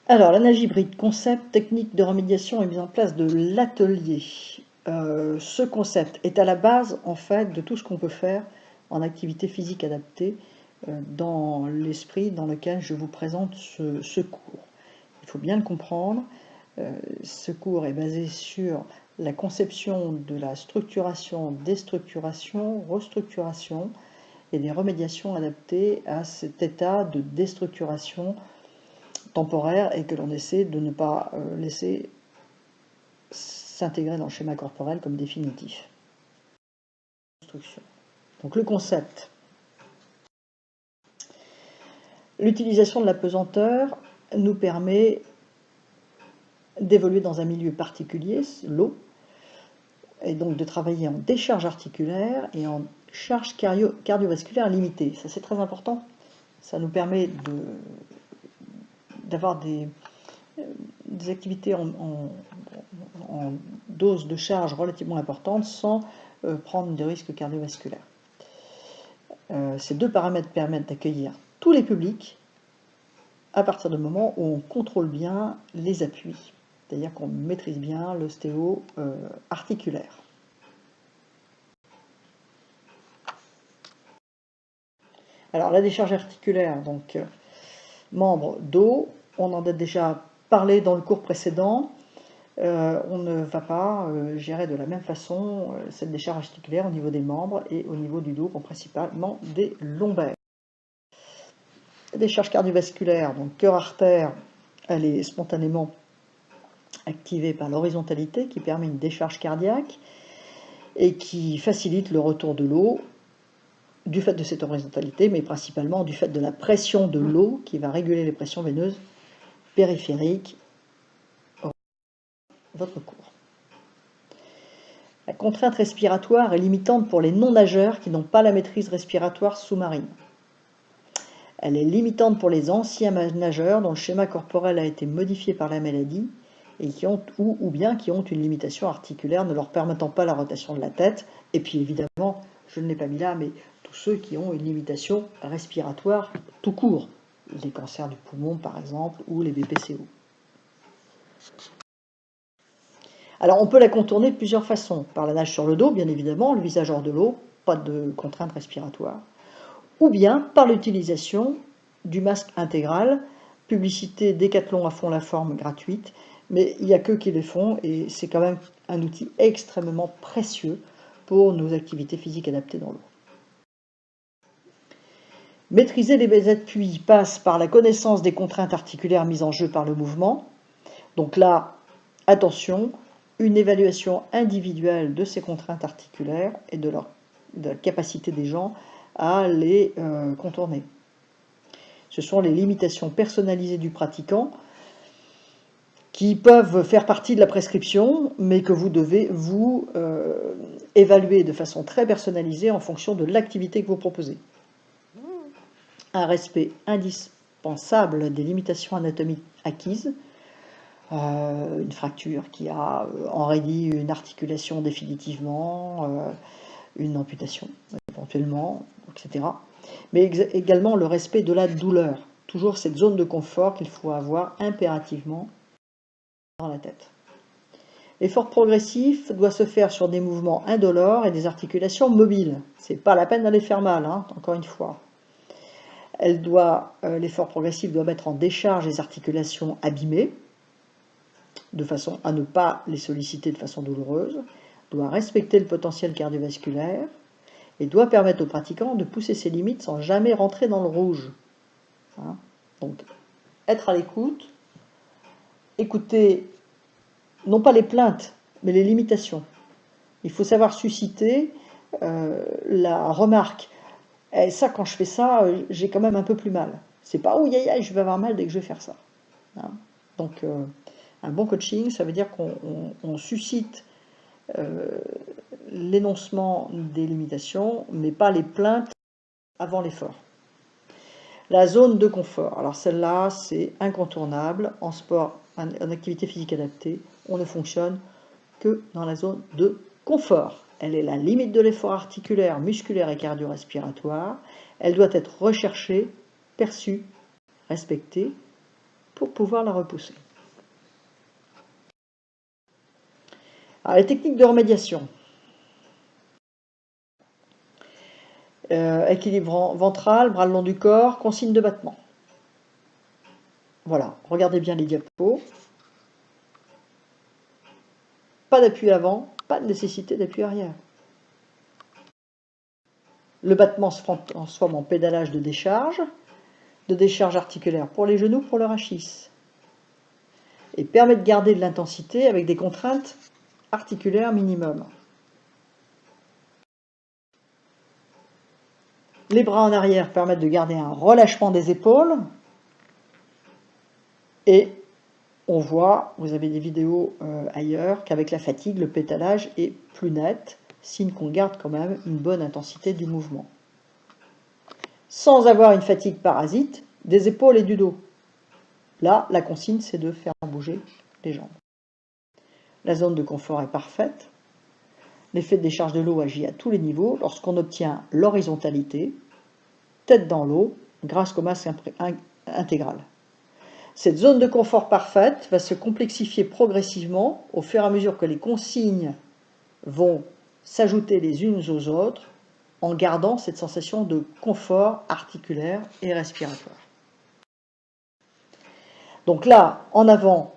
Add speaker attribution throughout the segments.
Speaker 1: Alors, la nage hybride, concept, technique de remédiation et mise en place de l'atelier. Ce concept est à la base, en fait, de tout ce qu'on peut faire en activité physique adaptée dans l'esprit dans lequel je vous présente ce cours. Il faut bien le comprendre. Ce cours est basé sur la conception de la structuration, déstructuration, restructuration et des remédiations adaptées à cet état de déstructuration temporaire et que l'on essaie de ne pas laisser s'intégrer dans le schéma corporel comme définitif. Donc le concept. L'utilisation de la pesanteur nous permet d'évoluer dans un milieu particulier, l'eau, et donc de travailler en décharge articulaire et en charge cardiovasculaire limitée. Ça c'est très important. Ça nous permet d'avoir des activités en dose de charge relativement importante sans prendre de risques cardiovasculaires. Ces deux paramètres permettent d'accueillir tous les publics à partir du moment où on contrôle bien les appuis, c'est-à-dire qu'on maîtrise bien l'ostéo articulaire. Alors la décharge articulaire, donc membre dos, on en a déjà parlé dans le cours précédent. On ne va pas gérer de la même façon cette décharge articulaire au niveau des membres et au niveau du dos, principalement des lombaires. La décharge cardiovasculaire, donc cœur-artère, elle est spontanément activée par l'horizontalité qui permet une décharge cardiaque et qui facilite le retour de l'eau du fait de cette horizontalité, mais principalement du fait de la pression de l'eau qui va réguler les pressions veineuses périphériques. Votre cours. La contrainte respiratoire est limitante pour les non-nageurs qui n'ont pas la maîtrise respiratoire sous-marine. Elle est limitante pour les anciens nageurs dont le schéma corporel a été modifié par la maladie et qui ont, ou bien qui ont une limitation articulaire ne leur permettant pas la rotation de la tête. Et puis évidemment, je ne l'ai pas mis là, mais tous ceux qui ont une limitation respiratoire tout court. Les cancers du poumon par exemple, ou les BPCO. Alors on peut la contourner de plusieurs façons. Par la nage sur le dos, bien évidemment, le visage hors de l'eau, pas de contrainte respiratoire. Ou bien par l'utilisation du masque intégral, publicité Décathlon à fond la forme gratuite, mais il n'y a qu'eux qui les font et c'est quand même un outil extrêmement précieux pour nos activités physiques adaptées dans l'eau. Maîtriser les appuis passe par la connaissance des contraintes articulaires mises en jeu par le mouvement. Donc là, attention, une évaluation individuelle de ces contraintes articulaires et de la capacité des gens à les contourner. Ce sont les limitations personnalisées du pratiquant qui peuvent faire partie de la prescription, mais que vous devez vous évaluer de façon très personnalisée en fonction de l'activité que vous proposez. Un respect indispensable des limitations anatomiques acquises, une fracture qui a enraidi une articulation définitivement, une amputation éventuellement, etc. Mais également le respect de la douleur. Toujours cette zone de confort qu'il faut avoir impérativement dans la tête. L'effort progressif doit se faire sur des mouvements indolores et des articulations mobiles. C'est pas la peine d'aller faire mal, hein, encore une fois. L'effort progressif doit mettre en décharge les articulations abîmées, de façon à ne pas les solliciter de façon douloureuse, doit respecter le potentiel cardiovasculaire et doit permettre aux pratiquants de pousser ses limites sans jamais rentrer dans le rouge. Hein, donc, être à l'écoute, écouter non pas les plaintes, mais les limitations. Il faut savoir susciter la remarque. Et ça, quand je fais ça, j'ai quand même un peu plus mal. C'est pas « ouh, aïe, aïe, je vais avoir mal dès que je vais faire ça ». Hein, donc, un bon coaching, ça veut dire qu'on suscite l'énoncement des limitations, mais pas les plaintes avant l'effort. La zone de confort. Alors celle-là, c'est incontournable. En sport, en activité physique adaptée, on ne fonctionne que dans la zone de confort. Elle est la limite de l'effort articulaire, musculaire et cardio-respiratoire. Elle doit être recherchée, perçue, respectée pour pouvoir la repousser. Alors, les techniques de remédiation. Équilibre ventral, bras le long du corps, consigne de battement. Voilà, regardez bien les diapos. Pas d'appui avant, pas de nécessité d'appui arrière. Le battement se transforme en pédalage de décharge articulaire pour les genoux, pour le rachis. Et permet de garder de l'intensité avec des contraintes articulaires minimum. Les bras en arrière permettent de garder un relâchement des épaules. Et on voit, vous avez des vidéos ailleurs, qu'avec la fatigue, le pédalage est plus net, signe qu'on garde quand même une bonne intensité du mouvement. Sans avoir une fatigue parasite des épaules et du dos. Là, la consigne, c'est de faire bouger les jambes. La zone de confort est parfaite. L'effet de décharge de l'eau agit à tous les niveaux lorsqu'on obtient l'horizontalité, tête dans l'eau, grâce aux masses intégrales. Cette zone de confort parfaite va se complexifier progressivement au fur et à mesure que les consignes vont s'ajouter les unes aux autres en gardant cette sensation de confort articulaire et respiratoire. Donc là, en avant,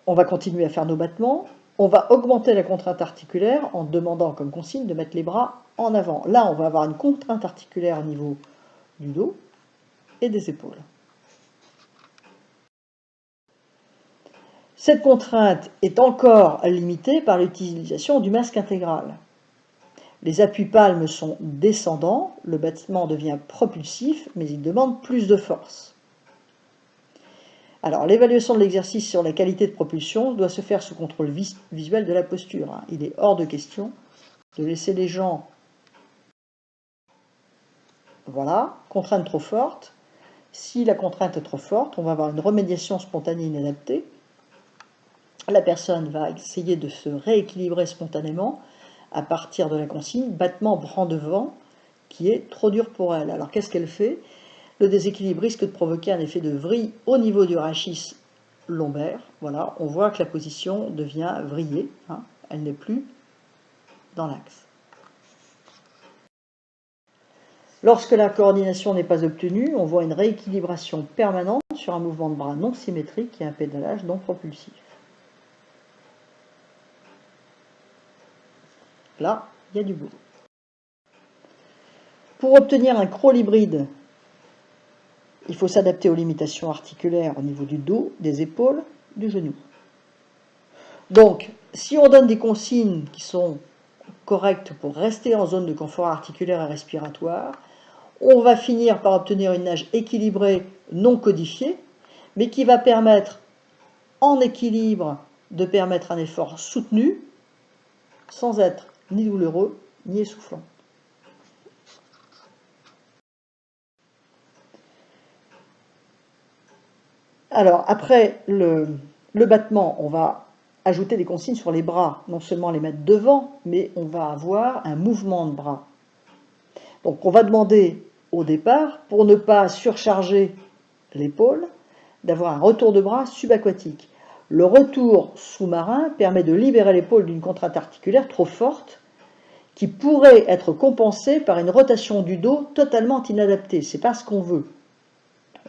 Speaker 1: on va continuer à faire nos battements. On va augmenter la contrainte articulaire en demandant comme consigne de mettre les bras en avant. Là, on va avoir une contrainte articulaire au niveau du dos et des épaules. Cette contrainte est encore limitée par l'utilisation du masque intégral. Les appuis palmes sont descendants, le battement devient propulsif, mais il demande plus de force. Alors, l'évaluation de l'exercice sur la qualité de propulsion doit se faire sous contrôle visuel de la posture. Il est hors de question de laisser les gens, voilà, contrainte trop forte. Si la contrainte est trop forte, on va avoir une remédiation spontanée inadaptée. La personne va essayer de se rééquilibrer spontanément à partir de la consigne, battement bras devant, qui est trop dur pour elle. Alors qu'est-ce qu'elle fait? Le déséquilibre risque de provoquer un effet de vrille au niveau du rachis lombaire. Voilà, on voit que la position devient vrillée, hein, elle n'est plus dans l'axe. Lorsque la coordination n'est pas obtenue, on voit une rééquilibration permanente sur un mouvement de bras non symétrique et un pédalage non propulsif. Là, il y a du boulot. Pour obtenir un crawl hybride, il faut s'adapter aux limitations articulaires au niveau du dos, des épaules, du genou. Donc, si on donne des consignes qui sont correctes pour rester en zone de confort articulaire et respiratoire, on va finir par obtenir une nage équilibrée non codifiée, mais qui va permettre, en équilibre, de permettre un effort soutenu, sans être ni douloureux, ni essoufflant. Alors, après le battement, on va ajouter des consignes sur les bras, non seulement les mettre devant, mais on va avoir un mouvement de bras. Donc, on va demander au départ, pour ne pas surcharger l'épaule, d'avoir un retour de bras subaquatique. Le retour sous-marin permet de libérer l'épaule d'une contrainte articulaire trop forte qui pourrait être compensée par une rotation du dos totalement inadaptée. Ce n'est pas ce qu'on veut.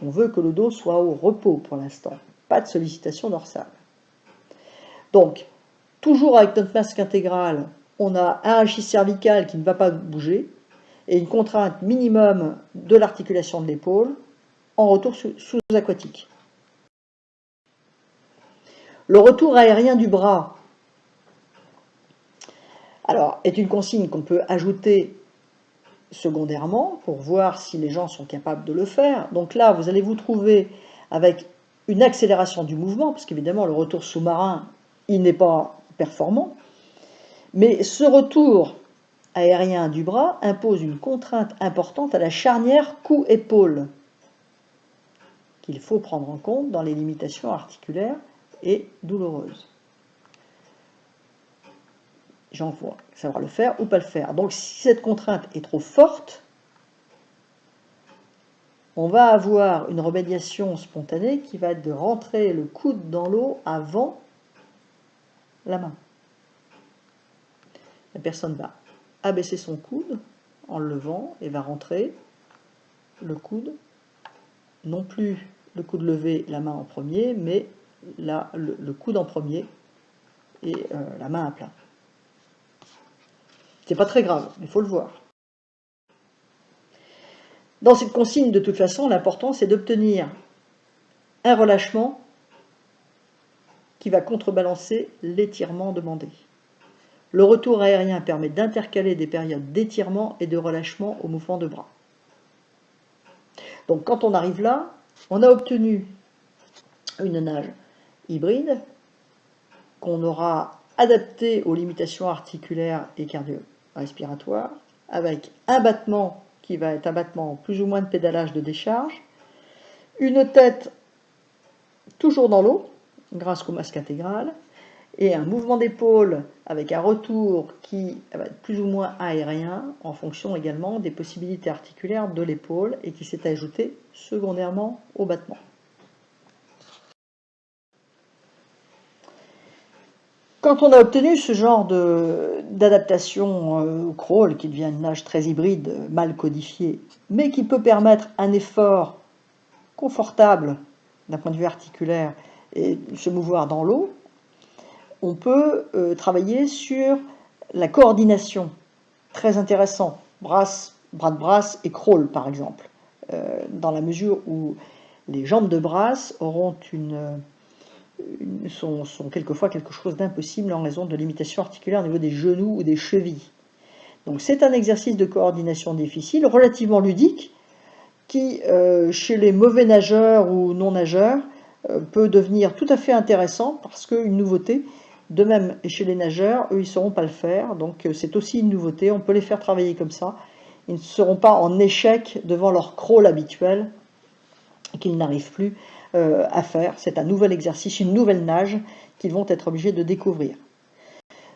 Speaker 1: On veut que le dos soit au repos pour l'instant, pas de sollicitation dorsale. Donc, toujours avec notre masque intégral, on a un rachis cervical qui ne va pas bouger et une contrainte minimum de l'articulation de l'épaule en retour sous-aquatique. Le retour aérien du bras, alors, est une consigne qu'on peut ajouter secondairement pour voir si les gens sont capables de le faire. Donc là, vous allez vous trouver avec une accélération du mouvement, parce qu'évidemment, le retour sous-marin, il n'est pas performant. Mais ce retour aérien du bras impose une contrainte importante à la charnière cou-épaule, qu'il faut prendre en compte dans les limitations articulaires et douloureuses. J'en vois savoir le faire ou pas le faire. Donc si cette contrainte est trop forte, on va avoir une remédiation spontanée qui va être de rentrer le coude dans l'eau avant la main. La personne va abaisser son coude en le levant et va rentrer le coude, non plus le coude levé, la main en premier, mais le coude en premier et la main à plat. C'est pas très grave, mais il faut le voir. Dans cette consigne, de toute façon, l'important c'est d'obtenir un relâchement qui va contrebalancer l'étirement demandé. Le retour aérien permet d'intercaler des périodes d'étirement et de relâchement au mouvement de bras. Donc quand on arrive là, on a obtenu une nage hybride qu'on aura adaptée aux limitations articulaires et cardio-respiratoires, avec un battement qui va être un battement plus ou moins de pédalage de décharge, une tête toujours dans l'eau, grâce au masque intégral, et un mouvement d'épaule avec un retour qui va être plus ou moins aérien, en fonction également des possibilités articulaires de l'épaule, et qui s'est ajouté secondairement au battement. Quand on a obtenu ce genre d'adaptation au crawl, qui devient une nage très hybride, mal codifiée, mais qui peut permettre un effort confortable d'un point de vue articulaire et se mouvoir dans l'eau, on peut travailler sur la coordination, très intéressant, bras de brasse et crawl par exemple, dans la mesure où les jambes de brasse auront sont quelquefois quelque chose d'impossible en raison de limitations articulaires au niveau des genoux ou des chevilles. Donc c'est un exercice de coordination difficile, relativement ludique, qui, chez les mauvais nageurs ou non-nageurs, peut devenir tout à fait intéressant parce qu'une nouveauté, de même et chez les nageurs, eux ils ne sauront pas le faire, donc c'est aussi une nouveauté, on peut les faire travailler comme ça, ils ne seront pas en échec devant leur crawl habituel, qu'ils n'arrivent plus à faire. C'est un nouvel exercice, une nouvelle nage qu'ils vont être obligés de découvrir.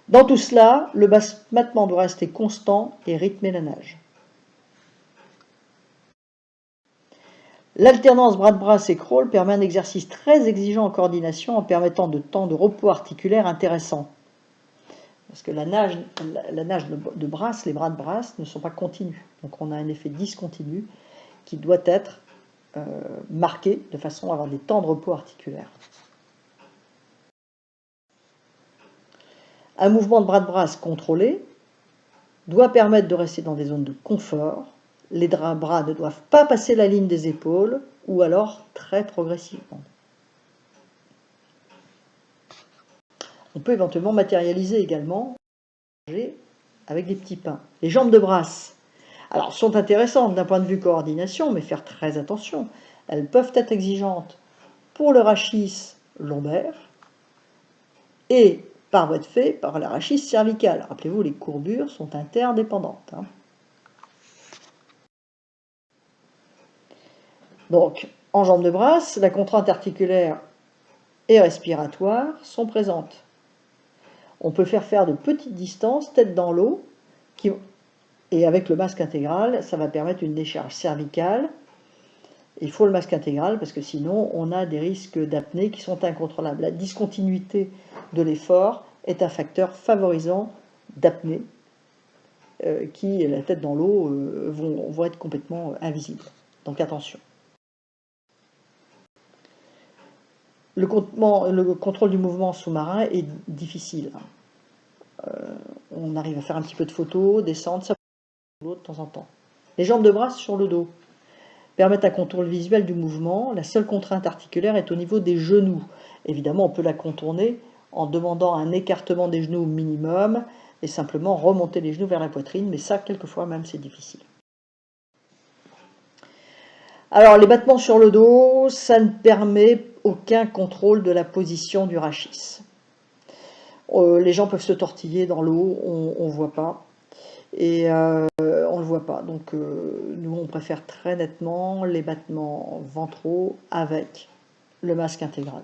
Speaker 1: Dans tout cela, le battement doit rester constant et rythmer la nage. L'alternance bras de brasse et crawl permet un exercice très exigeant en coordination en permettant de temps de repos articulaire intéressant. Parce que la nage de brasse, les bras de brasse ne sont pas continus. Donc on a un effet discontinu qui doit être marqué de façon à avoir des temps de repos articulaires. Un mouvement de bras de brasse contrôlé doit permettre de rester dans des zones de confort. Les bras ne doivent pas passer la ligne des épaules ou alors très progressivement. On peut éventuellement matérialiser également avec des petits pains. Les jambes de brasse alors, sont intéressantes d'un point de vue coordination, mais faire très attention. Elles peuvent être exigeantes pour le rachis lombaire et, par voie de fait, par la rachis cervicale. Rappelez-vous, les courbures sont interdépendantes. Donc, en jambes de brasse, la contrainte articulaire et respiratoire sont présentes. On peut faire de petites distances, tête dans l'eau, et avec le masque intégral, ça va permettre une décharge cervicale. Il faut le masque intégral parce que sinon, on a des risques d'apnée qui sont incontrôlables. La discontinuité de l'effort est un facteur favorisant d'apnée qui, la tête dans l'eau, vont être complètement invisibles. Donc attention. Le contrôle du mouvement sous-marin est difficile. On arrive à faire un petit peu de photos, descendre, ça peut de temps en temps. Les jambes de brasse sur le dos permettent un contrôle visuel du mouvement. La seule contrainte articulaire est au niveau des genoux. Évidemment, on peut la contourner en demandant un écartement des genoux au minimum et simplement remonter les genoux vers la poitrine, mais ça, quelquefois même, c'est difficile. Alors, les battements sur le dos, ça ne permet aucun contrôle de la position du rachis. Les gens peuvent se tortiller dans l'eau, on ne voit pas. Et on ne le voit pas. Donc, nous, on préfère très nettement les battements ventraux avec le masque intégral.